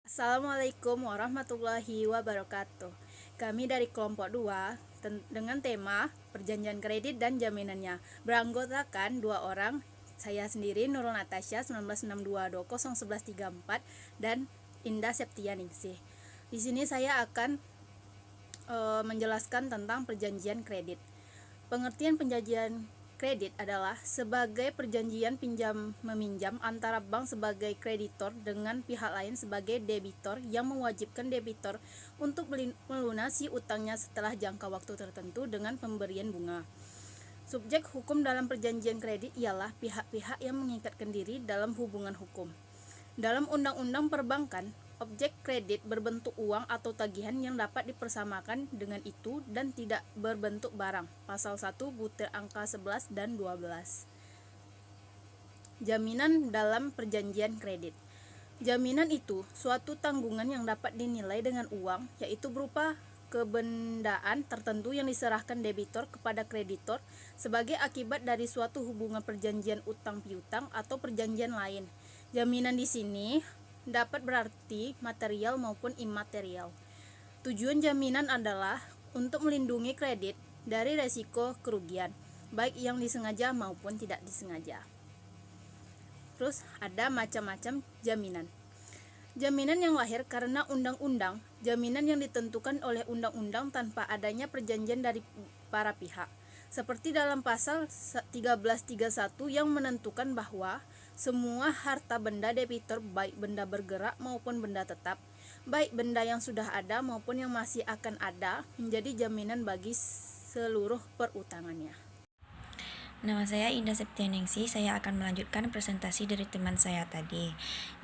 Assalamualaikum warahmatullahi wabarakatuh. Kami dari kelompok 2 dengan tema perjanjian kredit dan jaminannya. Beranggotakan 2 orang, saya sendiri Nurul Natasha 1962201134 dan Indah Septianingsih. Di sini saya akan menjelaskan tentang perjanjian kredit. Pengertian perjanjian kredit adalah sebagai perjanjian pinjam-meminjam antara bank sebagai kreditor dengan pihak lain sebagai debitor yang mewajibkan debitor untuk melunasi utangnya setelah jangka waktu tertentu dengan pemberian bunga. Subjek hukum dalam perjanjian kredit ialah pihak-pihak yang mengikatkan diri dalam hubungan hukum. Dalam Undang-Undang Perbankan, objek kredit berbentuk uang atau tagihan yang dapat dipersamakan dengan itu dan tidak berbentuk barang. Pasal 1 butir angka 11 dan 12. Jaminan dalam perjanjian kredit. Jaminan itu suatu tanggungan yang dapat dinilai dengan uang, yaitu berupa kebendaan tertentu yang diserahkan debitor kepada kreditor sebagai akibat dari suatu hubungan perjanjian utang piutang atau perjanjian lain. Jaminan di sini dapat berarti material maupun imaterial. Tujuan jaminan adalah untuk melindungi kredit dari resiko kerugian, baik yang disengaja maupun tidak disengaja. Terus ada macam-macam jaminan. Jaminan yang lahir karena undang-undang, jaminan yang ditentukan oleh undang-undang tanpa adanya perjanjian dari para pihak. Seperti dalam pasal 1331 yang menentukan bahwa semua harta benda debitor, baik benda bergerak maupun benda tetap, baik benda yang sudah ada maupun yang masih akan ada, menjadi jaminan bagi seluruh perutangannya. Nama saya Indah Septianingsih. Saya akan melanjutkan presentasi dari teman saya tadi.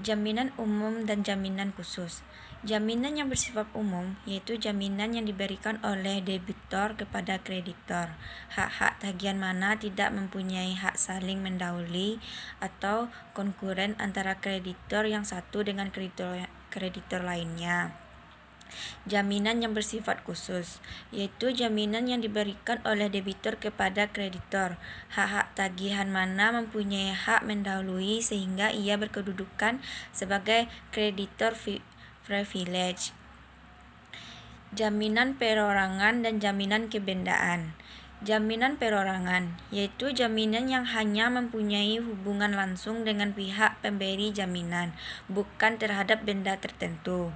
Jaminan umum dan jaminan khusus. Jaminan yang bersifat umum yaitu jaminan yang diberikan oleh debitor kepada kreditor. Hak-hak tagihan mana tidak mempunyai hak saling mendahului atau konkuren antara kreditor yang satu dengan kreditor lainnya. Jaminan yang bersifat khusus, yaitu jaminan yang diberikan oleh debitor kepada kreditor. Hak-hak tagihan mana mempunyai hak mendahului sehingga ia berkedudukan sebagai kreditor privilege. Jaminan perorangan dan jaminan kebendaan. Jaminan perorangan, yaitu jaminan yang hanya mempunyai hubungan langsung dengan pihak pemberi jaminan, bukan terhadap benda tertentu.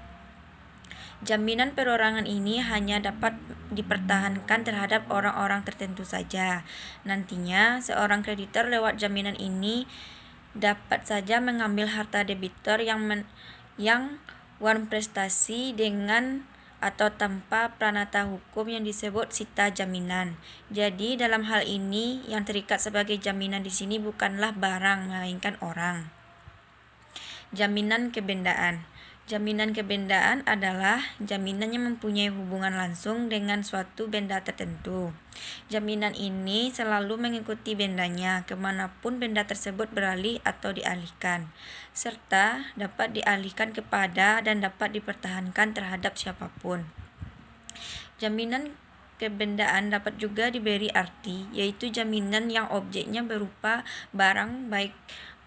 Jaminan perorangan ini hanya dapat dipertahankan terhadap orang-orang tertentu saja. Nantinya, seorang kreditor lewat jaminan ini dapat saja mengambil harta debitor yang prestasi dengan atau tanpa pranata hukum yang disebut sita jaminan. Jadi, dalam hal ini yang terikat sebagai jaminan di sini bukanlah barang melainkan orang. Jaminan kebendaan. Jaminan kebendaan adalah jaminan yang mempunyai hubungan langsung dengan suatu benda tertentu. Jaminan ini selalu mengikuti bendanya kemanapun benda tersebut beralih atau dialihkan, serta dapat dialihkan kepada dan dapat dipertahankan terhadap siapapun. Jaminan kebendaan dapat juga diberi arti, yaitu jaminan yang objeknya berupa barang, baik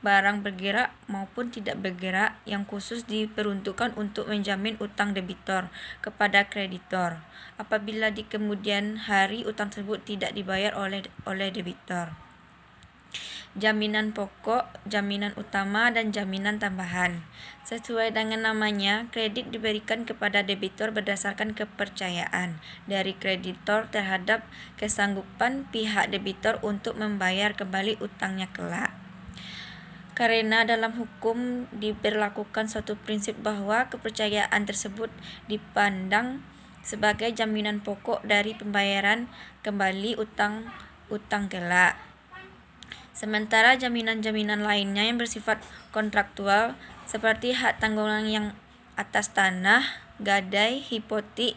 barang bergerak maupun tidak bergerak, yang khusus diperuntukkan untuk menjamin utang debitor kepada kreditor apabila di kemudian hari utang tersebut tidak dibayar oleh debitor. Jaminan pokok, jaminan utama, dan jaminan tambahan. Sesuai dengan namanya, kredit diberikan kepada debitor berdasarkan kepercayaan dari kreditor terhadap kesanggupan pihak debitor untuk membayar kembali utangnya kelak. Karena dalam hukum diberlakukan suatu prinsip bahwa kepercayaan tersebut dipandang sebagai jaminan pokok dari pembayaran kembali utang kelak. Sementara jaminan-jaminan lainnya yang bersifat kontraktual seperti hak tanggungan yang atas tanah, gadai, hipotek,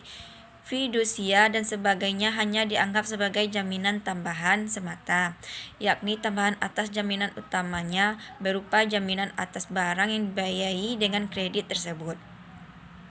fidusia, dan sebagainya hanya dianggap sebagai jaminan tambahan semata, yakni tambahan atas jaminan utamanya berupa jaminan atas barang yang dibiayai dengan kredit tersebut.